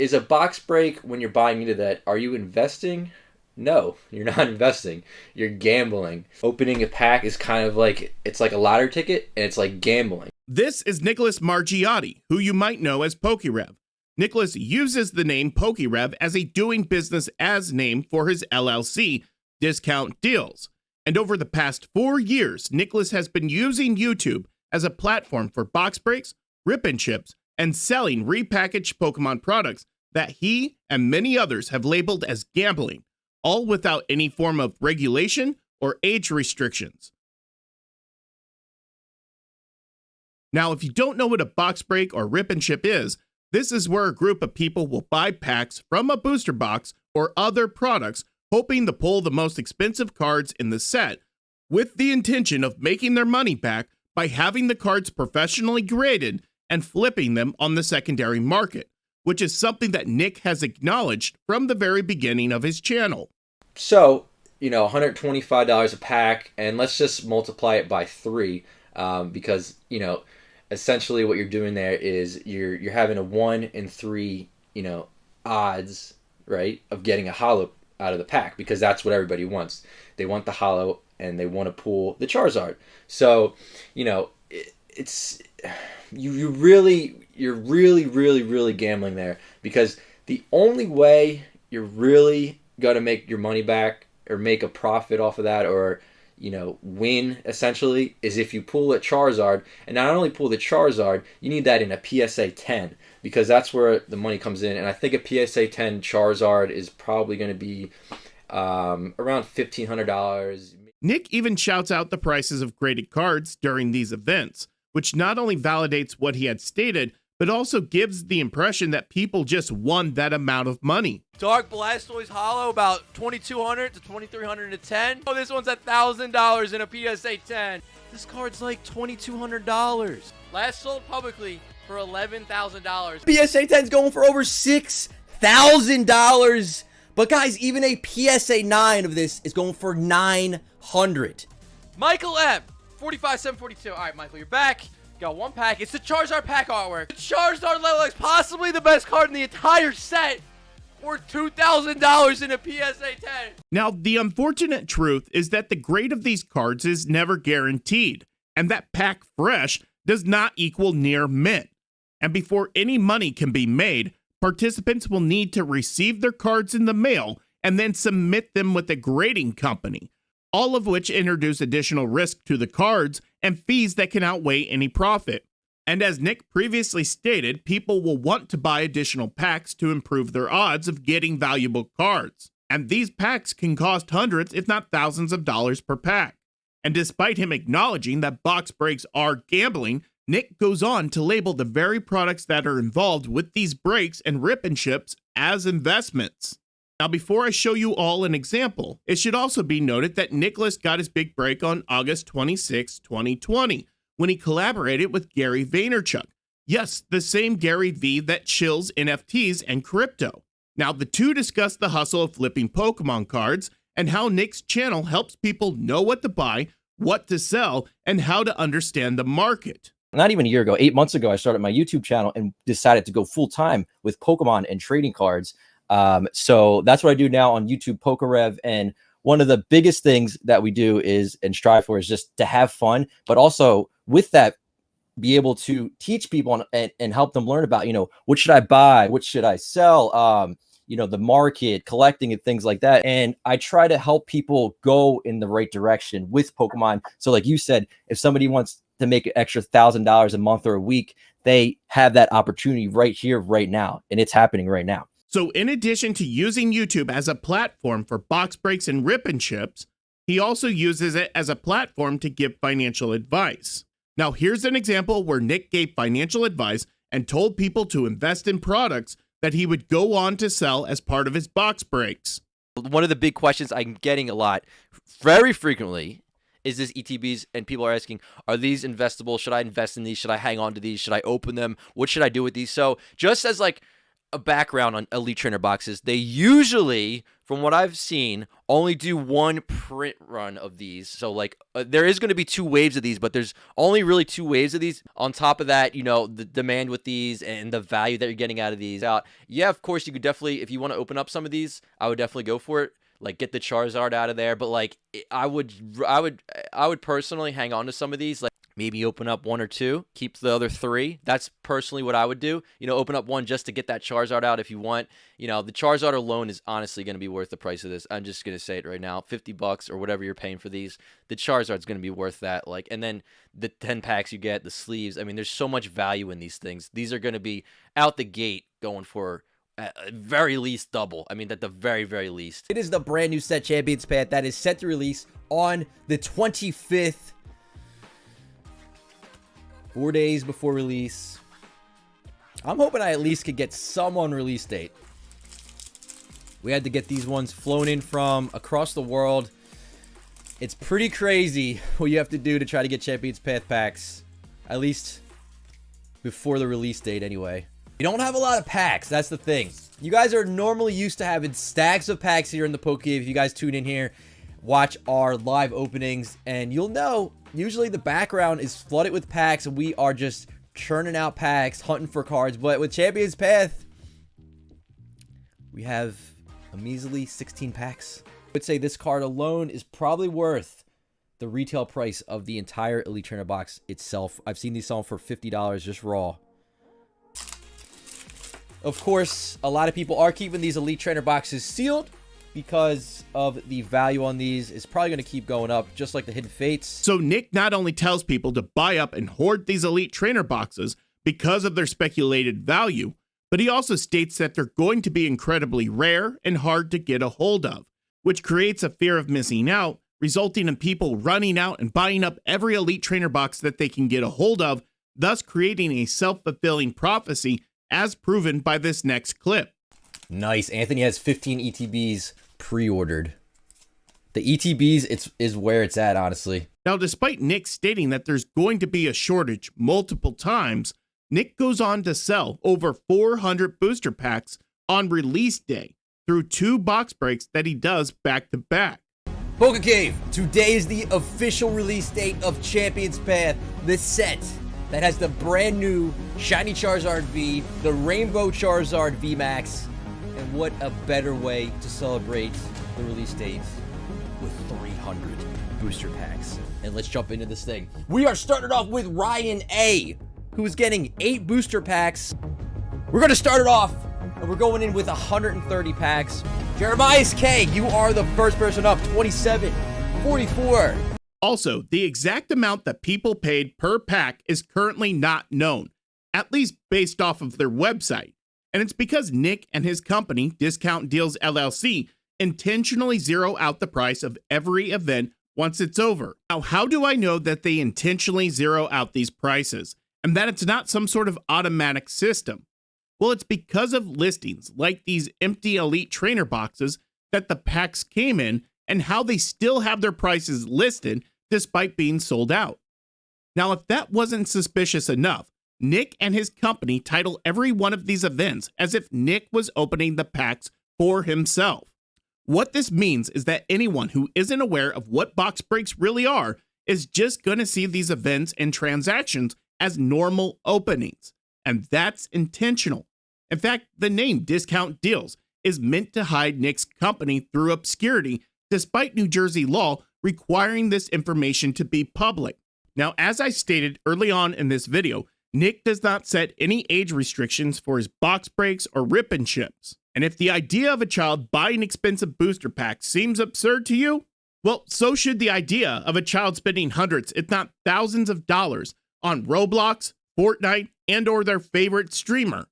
is a box break when you're buying into that, are you investing? No, you're not investing. You're gambling. Opening a pack is kind of like, it's like a lottery ticket, and it's like gambling. This is Nicholas Margiotti, who you might know as pokerev. Nicholas uses the name pokerev as a doing business as name for his LLC, Discount Deals. And over the past 4 years, Nicholas has been using YouTube as a platform for box breaks, rip and chips, and selling repackaged Pokemon products that he and many others have labeled as gambling, all without any form of regulation or age restrictions. Now, if you don't know what a box break or rip and chip is, this is where a group of people will buy packs from a booster box or other products, hoping to pull the most expensive cards in the set, with the intention of making their money back by having the cards professionally graded and flipping them on the secondary market, which is something that Nick has acknowledged from the very beginning of his channel. So, $125 a pack, and let's just multiply it by 3, because, essentially what you're doing there is you're having a 1 in 3, odds, right, of getting a holo out of the pack, because that's what everybody wants. They want the holo, and they want to pull the Charizard. So, it's you're really gambling there, because the only way you're really gonna make your money back or make a profit off of that, or win essentially, is if you pull a Charizard. And not only pull the Charizard, you need that in a PSA 10, because that's where the money comes in. And I think a PSA 10 Charizard is probably going to be around $1,500. Nick even shouts out the prices of graded cards during these events, which not only validates what he had stated, but also gives the impression that people just won that amount of money. Dark Blastoise Hollow, about $2,200 to $2,300 to 10. Oh, this one's $1,000 in a PSA 10. This card's like $2,200. Last sold publicly for $11,000. PSA 10's going for over $6,000. But guys, even a PSA 9 of this is going for $900. Michael M, 45,742. All right, Michael, you're back. Got one pack. It's the Charizard pack artwork. The Charizard level X, possibly the best card in the entire set, worth $2,000 in a PSA 10. Now, the unfortunate truth is that the grade of these cards is never guaranteed, and that pack fresh does not equal near mint. And before any money can be made, participants will need to receive their cards in the mail and then submit them with a grading company, all of which introduce additional risk to the cards and fees that can outweigh any profit. And as Nick previously stated, people will want to buy additional packs to improve their odds of getting valuable cards. And these packs can cost hundreds, if not thousands of dollars per pack. And despite him acknowledging that box breaks are gambling, Nick goes on to label the very products that are involved with these breaks and rip and chips as investments. Now, before I show you all an example, it should also be noted that Nicholas got his big break on August 26, 2020, when he collaborated with Gary Vaynerchuk. Yes, the same Gary V that chills NFTs and crypto. Now, the two discuss the hustle of flipping Pokemon cards and how Nick's channel helps people know what to buy, what to sell, and how to understand the market. Not even a year ago, 8 months ago, I started my YouTube channel and decided to go full time with Pokemon and trading cards. So that's what I do now on YouTube, pokerev. And one of the biggest things that we do is and strive for is just to have fun, but also with that, be able to teach people and help them learn about, what should I buy? What should I sell? The market, collecting and things like that. And I try to help people go in the right direction with Pokemon. So like you said, if somebody wants to make an extra $1,000 a month or a week, they have that opportunity right here, right now. And it's happening right now. So in addition to using YouTube as a platform for box breaks and rip and chips, he also uses it as a platform to give financial advice. Now here's an example where Nick gave financial advice and told people to invest in products that he would go on to sell as part of his box breaks. One of the big questions I'm getting a lot, very frequently, is this ETBs, and people are asking, are these investable? Should I invest in these? Should I hang on to these? Should I open them? What should I do with these? So just as like a background on Elite Trainer boxes, they usually, from what I've seen, only do one print run of these. So like there is going to be 2 waves of these, but there's only really 2 waves of these. On top of that, you know, the demand with these and the value that you're getting out of these out. Yeah, of course you could definitely, if you want to open up some of these, I would definitely go for it. Like get the Charizard out of there, but like I would personally hang on to some of these. Like maybe open up 1 or 2, keep the other 3. That's personally what I would do. You know, open up 1 just to get that Charizard out if you want. You know, the Charizard alone is honestly going to be worth the price of this. I'm just going to say it right now, $50 or whatever you're paying for these. The Charizard's going to be worth that. Like, and then the 10 packs you get, the sleeves. I mean, there's so much value in these things. These are going to be out the gate going for at very least double. I mean, at the very, very least. It is the brand new set Champions Path that is set to release on the 25th. 4 days before release. I'm hoping I at least could get some on release date. We had to get these ones flown in from across the world. It's pretty crazy what you have to do to try to get Champions Path packs. At least before the release date anyway. You don't have a lot of packs, that's the thing. You guys are normally used to having stacks of packs here in the Poke. If you guys tune in here, watch our live openings, and you'll know usually the background is flooded with packs and we are just churning out packs, hunting for cards. But with Champions Path, we have a measly 16 packs. I would say this card alone is probably worth the retail price of the entire Elite Trainer box itself. I've seen these selling for $50 just raw. Of course, a lot of people are keeping these Elite Trainer boxes sealed because of the value on these is probably going to keep going up, just like the Hidden Fates. So Nick not only tells people to buy up and hoard these Elite Trainer boxes because of their speculated value, but he also states that they're going to be incredibly rare and hard to get a hold of, which creates a fear of missing out, resulting in people running out and buying up every Elite Trainer box that they can get a hold of, thus creating a self-fulfilling prophecy as proven by this next clip. Nice. Anthony has 15 ETBs pre-ordered. The ETBs is where it's at, honestly. Now, despite Nick stating that there's going to be a shortage multiple times, Nick goes on to sell over 400 booster packs on release day through 2 box breaks that he does back to back. Poke Cave, today is the official release date of Champions Path, the set that has the brand new Shiny Charizard V, the Rainbow Charizard VMAX, and what a better way to celebrate the release date with 300 booster packs. And let's jump into this thing. We are started off with Ryan A, who is getting 8 booster packs. We're gonna start it off, and we're going in with 130 packs. Jeremiah's K, you are the first person up, 27.44. Also, the exact amount that people paid per pack is currently not known, at least based off of their website. And it's because Nick and his company, Discount Deals LLC, intentionally zero out the price of every event once it's over. Now, how do I know that they intentionally zero out these prices and that it's not some sort of automatic system? Well, it's because of listings like these empty Elite Trainer boxes that the packs came in and how they still have their prices listed despite being sold out. Now, if that wasn't suspicious enough, Nick and his company title every one of these events as if Nick was opening the packs for himself. What this means is that anyone who isn't aware of what box breaks really are is just going to see these events and transactions as normal openings, and that's intentional. In fact, the name Discount Deals is meant to hide Nick's company through obscurity, despite New Jersey law requiring this information to be public. Now, as I stated early on in this video, Nick does not set any age restrictions for his box breaks or rip and ships. And if the idea of a child buying expensive booster packs seems absurd to you, well, so should the idea of a child spending hundreds, if not thousands of dollars on Roblox, Fortnite, and or their favorite streamer.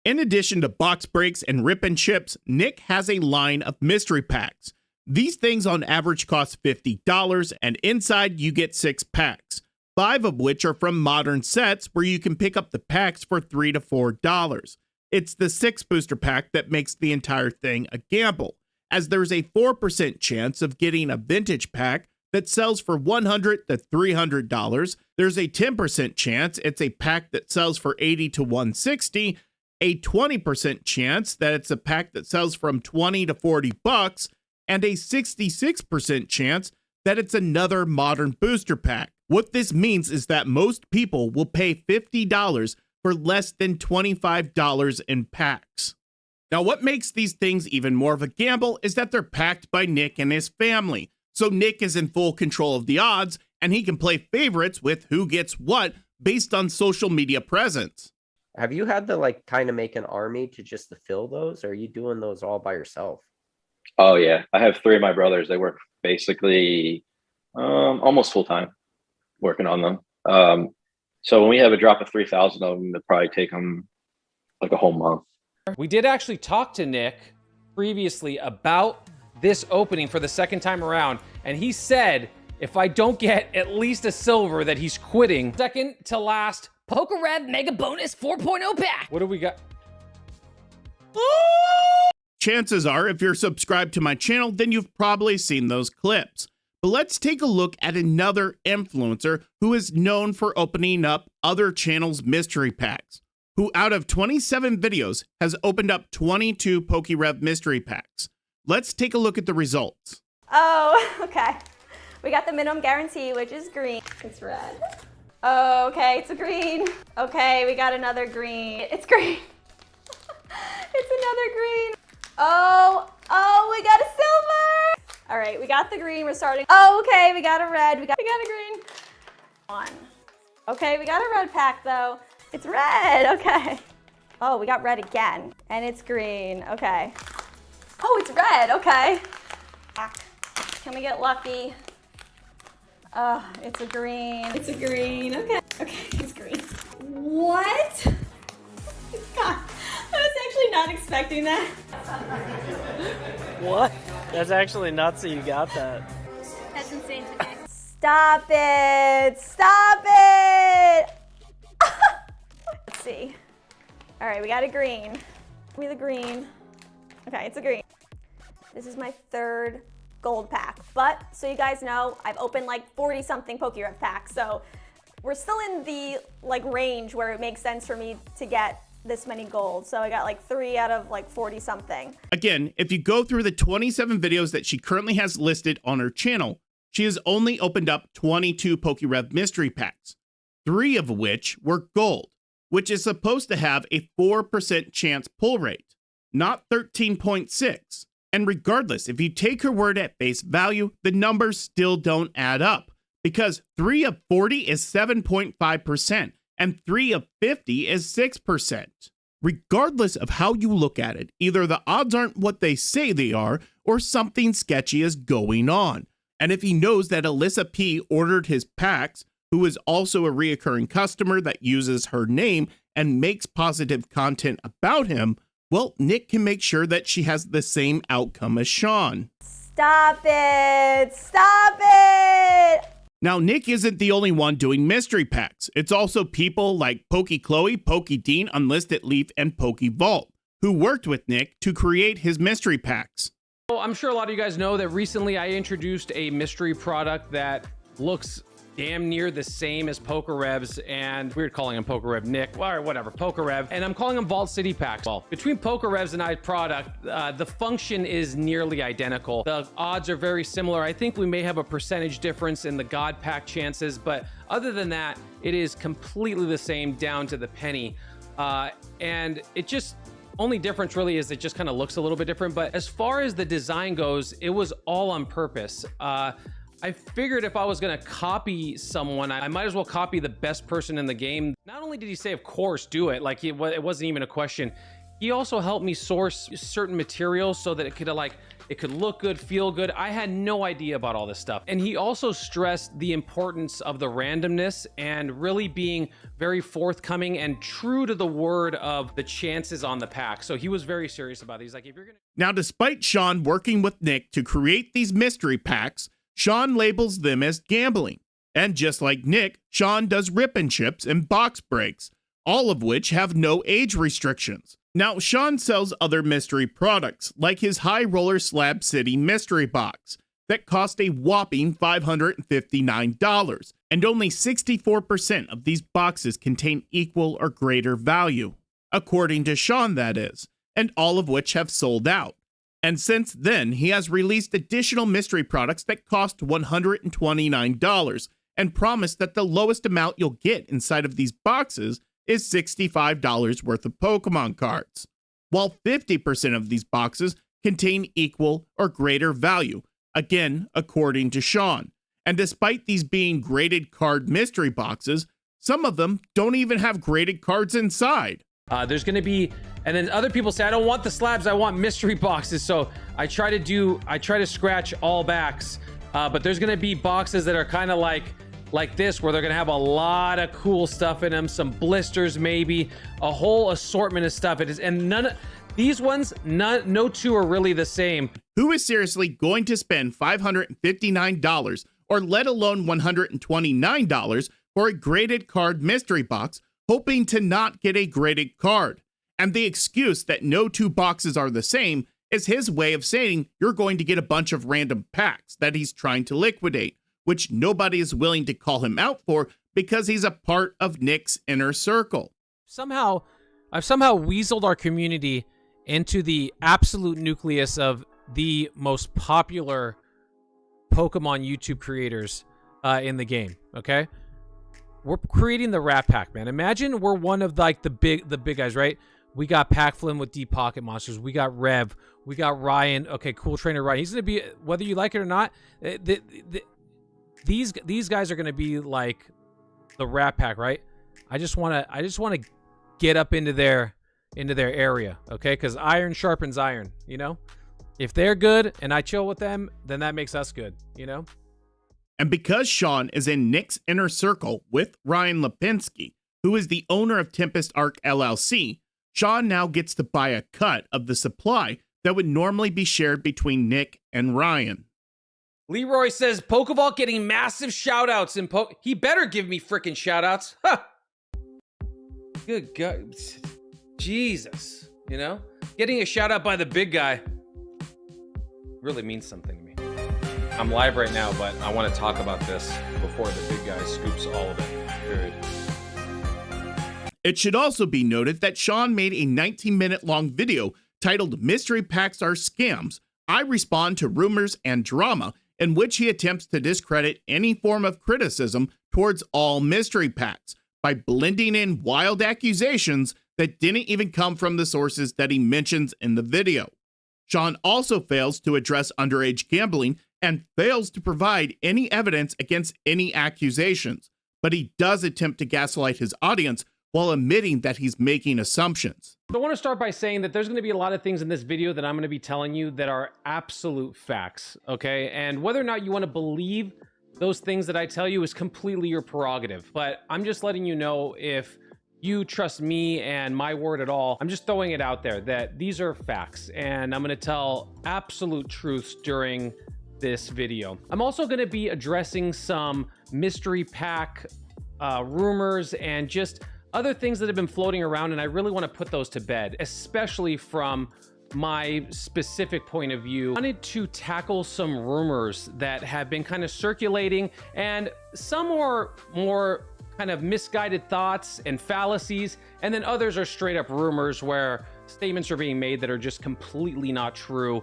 In addition to box breaks and rip and ships, Nick has a line of mystery packs. These things on average cost $50, and inside you get 6 packs, 5 of which are from modern sets where you can pick up the packs for $3 to $4. It's the 6 booster pack that makes the entire thing a gamble, as there's a 4% chance of getting a vintage pack that sells for $100 to $300. There's a 10% chance it's a pack that sells for $80 to $160, a 20% chance that it's a pack that sells from 20 to 40 bucks, and a 66% chance that it's another modern booster pack. What this means is that most people will pay $50 for less than $25 in packs. Now, what makes these things even more of a gamble is that they're packed by Nick and his family. So Nick is in full control of the odds, and he can play favorites with who gets what based on social media presence. Have you had to like kind of make an army to fill those? Or are you doing those all by yourself? Oh yeah, I have three of my brothers. They work basically almost full time working on them. So when we have a drop of 3,000 of them, it'll probably take them like a whole month. We did actually talk to Nick previously about this opening for the second time around, and he said if I don't get at least a silver that he's quitting. Second to last pokerev Mega Bonus 4.0 pack. What do we got? Chances are, if you're subscribed to my channel, then you've probably seen those clips. But let's take a look at another influencer who is known for opening up other channels' mystery packs, who out of 27 videos has opened up 22 pokerev mystery packs. Let's take a look at the results. Oh, okay. We got the minimum guarantee, which is green. It's red. Oh, okay, it's a green. Okay, we got another green. It's green. It's another green. Oh, we got a silver. All right, we got the green, we're starting. Oh, okay, we got a red, we got a green. One. Okay, we got a red pack though. It's red, okay. Oh, we got red again, and it's green, okay. Oh, it's red, okay. Can we get lucky? Oh, it's a green. It's a green, okay. Okay, it's green. What? God, I was actually not expecting that. What? That's actually nuts that you got that. That's insane today. Stop it! Stop it! Let's see. All right, we got a green. Give me the green. Okay, it's a green. This is my third gold pack. But, so you guys know, I've opened like 40-something pokerev packs, so we're still in the like range where it makes sense for me to get this many gold. So I got like 3 out of like 40 something. Again, if you go through the 27 videos that she currently has listed on her channel, she has only opened up 22 pokerev mystery packs, 3 of which were gold, which is supposed to have a 4% chance pull rate, not 13.6. And regardless, if you take her word at face value, the numbers still don't add up, because 3 of 40 is 7.5%. and 3 of 50 is 6%. Regardless of how you look at it, either the odds aren't what they say they are, or something sketchy is going on. And if he knows that Alyssa P ordered his packs, who is also a reoccurring customer that uses her name and makes positive content about him, well, Nick can make sure that she has the same outcome as Sean. Stop it! Stop it! Now, Nick isn't the only one doing mystery packs. It's also people like Pokey Chloe, Pokey Dean, Unlisted Leaf, and Pokey Vault, who worked with Nick to create his mystery packs. Well, I'm sure a lot of you guys know that recently I introduced a mystery product that looks damn near the same as pokerevs, and we're calling him pokerev Nick, or whatever, pokerev, and I'm calling them Vault City packs. Well, between pokerevs and I product, the function is nearly identical. The odds are very similar. I think we may have a percentage difference in the god pack chances, but other than that, it is completely the same down to the penny. And it just, only difference really is it just kind of looks a little bit different. But as far as the design goes, it was all on purpose. I figured if I was gonna copy someone, I might as well copy the best person in the game. Not only did he say, of course, do it, like it wasn't even a question. He also helped me source certain materials so that it could look good, feel good. I had no idea about all this stuff. And he also stressed the importance of the randomness and really being very forthcoming and true to the word of the chances on the pack. So he was very serious about it. He's like, if you're gonna... Now, despite Sean working with Nick to create these mystery packs, Sean labels them as gambling. And just like Nick, Sean does rip and chips and box breaks, all of which have no age restrictions. Now, Sean sells other mystery products, like his High Roller Slab City mystery box, that cost a whopping $559, and only 64% of these boxes contain equal or greater value. according to Sean, that is, and all of which have sold out. And since then, he has released additional mystery products that cost $129 and promised that the lowest amount you'll get inside of these boxes is $65 worth of Pokemon cards, while 50% of these boxes contain equal or greater value, again, according to Sean. And despite these being graded card mystery boxes, some of them don't even have graded cards inside. There's going to be, and then other people say, I don't want the slabs, I want mystery boxes. So I try to scratch all backs, but there's going to be boxes that are kind of like this, where they're going to have a lot of cool stuff in them, some blisters, maybe a whole assortment of stuff. It is, and none of these ones, no two are really the same. Who is seriously going to spend $559 or let alone $129 for a graded card mystery box, hoping to not get a graded card? And the excuse that no two boxes are the same is his way of saying you're going to get a bunch of random packs that he's trying to liquidate, which nobody is willing to call him out for because he's a part of Nick's inner circle. I've somehow weaseled our community into the absolute nucleus of the most popular Pokemon YouTube creators in the game, okay? We're creating the Rat Pack, man. Imagine we're one of like the big guys, right? We got Pac Flynn with Deep Pocket Monsters. We got Rev. We got Ryan. Okay, Cool Trainer Ryan. He's going to be, whether you like it or not, these guys are going to be like the Rat Pack, right? I just want to get up into their area, okay? Because iron sharpens iron, you know? If they're good and I chill with them, then that makes us good, you know? And because Sean is in Nick's inner circle with Ryan Lipinski, who is the owner of Tempest Arc LLC, Sean now gets to buy a cut of the supply that would normally be shared between Nick and Ryan. Leroy says, Pokeball getting massive shout-outs in he better give me freaking shout-outs. Huh. Good God. Jesus. You know? Getting a shout-out by the big guy really means something to me. I'm live right now, but I want to talk about this before the big guy scoops all of it. Period. It should also be noted that Sean made a 19-minute long video titled Mystery Packs Are Scams. I Respond to Rumors and Drama, in which he attempts to discredit any form of criticism towards all mystery packs by blending in wild accusations that didn't even come from the sources that he mentions in the video. Sean also fails to address underage gambling and fails to provide any evidence against any accusations, but he does attempt to gaslight his audience while admitting that he's making assumptions. I want to start by saying that there's going to be a lot of things in this video that I'm going to be telling you that are absolute facts, okay? And whether or not you want to believe those things that I tell you is completely your prerogative. But I'm just letting you know, if you trust me and my word at all, I'm just throwing it out there that these are facts, and I'm going to tell absolute truths during this video. I'm also going to be addressing some mystery pack rumors and just other things that have been floating around, and I really want to put those to bed, especially from my specific point of view. I wanted to tackle some rumors that have been kind of circulating, and some are more kind of misguided thoughts and fallacies, and then others are straight up rumors where statements are being made that are just completely not true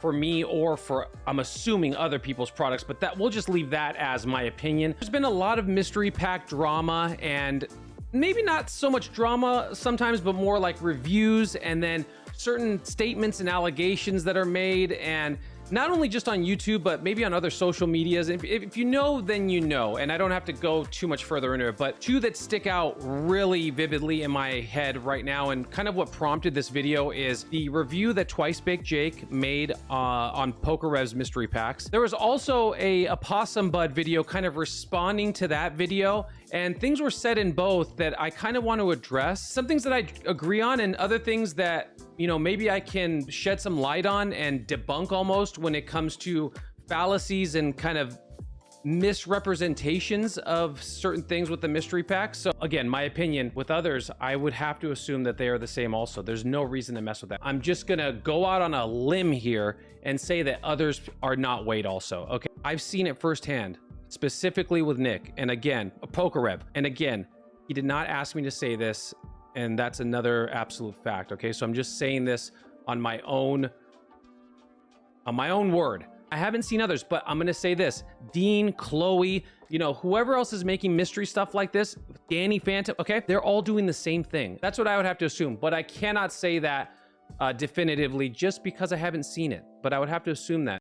for me or for, I'm assuming, other people's products, but that we'll just leave that as my opinion. There's been a lot of mystery pack drama, and maybe not so much drama sometimes, but more like reviews and then certain statements and allegations that are made, and not only just on YouTube, but maybe on other social medias. If you know, then you know, and I don't have to go too much further into it, but two that stick out really vividly in my head right now, and kind of what prompted this video, is the review that Twice Baked Jake made on pokerev's mystery packs. There was also a Possum Bud video kind of responding to that video, and things were said in both that I kind of want to address. Some things that I agree on, and other things that, you know, maybe I can shed some light on and debunk almost when it comes to fallacies and kind of misrepresentations of certain things with the mystery packs. So again, my opinion. With others, I would have to assume that they are the same also. There's no reason to mess with that. I'm just gonna go out on a limb here and say that others are not weighed also, okay? I've seen it firsthand, specifically with Nick, and again, a pokerev. And again, he did not ask me to say this, And that's another absolute fact. Okay, so I'm just saying this on my own word. I haven't seen others, but I'm gonna say this: Dean, Chloe, you know, whoever else is making mystery stuff like this, Danny Phantom, okay, they're all doing the same thing. That's what I would have to assume, but I cannot say that definitively just because I haven't seen it, but I would have to assume that.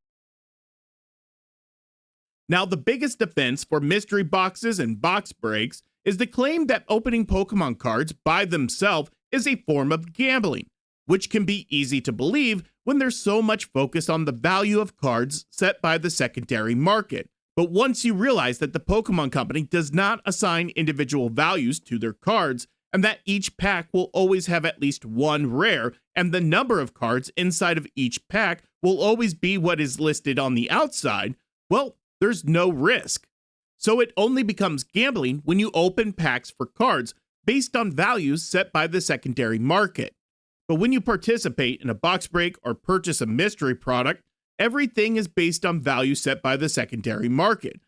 Now, the biggest defense for mystery boxes and box breaks is the claim that opening Pokemon cards by themselves is a form of gambling, which can be easy to believe when there's so much focus on the value of cards set by the secondary market. But once you realize that the Pokemon Company does not assign individual values to their cards, and that each pack will always have at least one rare, and the number of cards inside of each pack will always be what is listed on the outside, well, there's no risk. So it only becomes gambling when you open packs for cards based on values set by the secondary market. But when you participate in a box break or purchase a mystery product, everything is based on value set by the secondary market.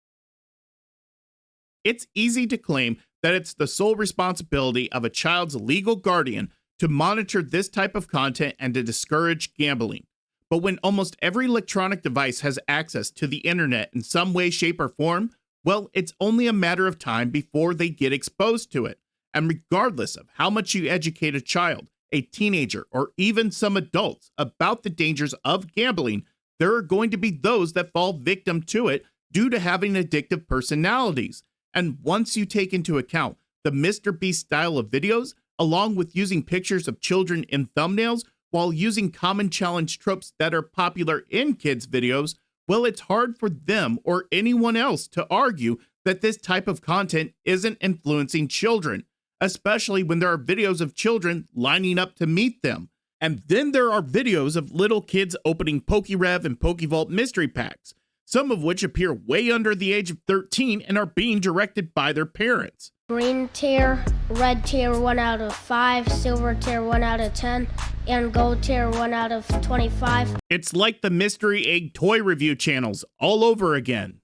It's easy to claim that it's the sole responsibility of a child's legal guardian to monitor this type of content and to discourage gambling. But when almost every electronic device has access to the internet in some way, shape, or form, well, it's only a matter of time before they get exposed to it. And regardless of how much you educate a child, a teenager, or even some adults about the dangers of gambling, there are going to be those that fall victim to it due to having addictive personalities. And once you take into account the Mr. Beast style of videos, along with using pictures of children in thumbnails, while using common challenge tropes that are popular in kids' videos, well, it's hard for them or anyone else to argue that this type of content isn't influencing children, especially when there are videos of children lining up to meet them. And then there are videos of little kids opening pokerev and pokevault mystery packs, some of which appear way under the age of 13 and are being directed by their parents. Green tier, red tier 1 out of 5, silver tier 1 out of 10, and gold tier 1 out of 25. It's like the mystery egg toy review channels all over again.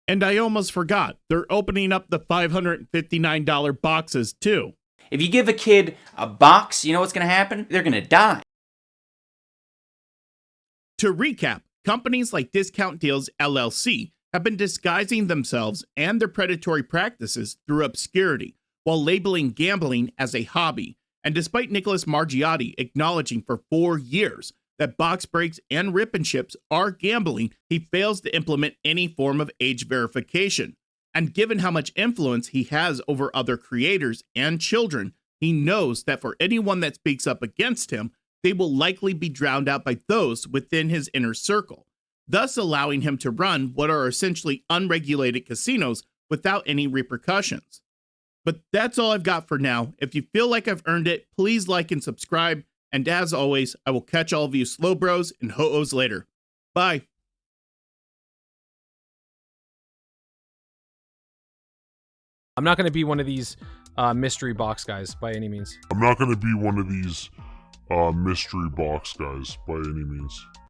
And I almost forgot, they're opening up the $559 boxes too. If you give a kid a box, you know what's going to happen? They're going to die. To recap, companies like Discount Deals LLC have been disguising themselves and their predatory practices through obscurity, while labeling gambling as a hobby. And despite Nicholas Margiotti acknowledging for 4 years that box breaks and rip and ships are gambling, he fails to implement any form of age verification. And given how much influence he has over other creators and children, he knows that for anyone that speaks up against him, they will likely be drowned out by those within his inner circle, thus allowing him to run what are essentially unregulated casinos without any repercussions. But that's all I've got for now. If you feel like I've earned it, please like and subscribe. And as always, I will catch all of you slow bros and ho-ohs later. Bye. I'm not going to be one of these mystery box guys by any means. I'm not going to be one of these mystery box guys by any means.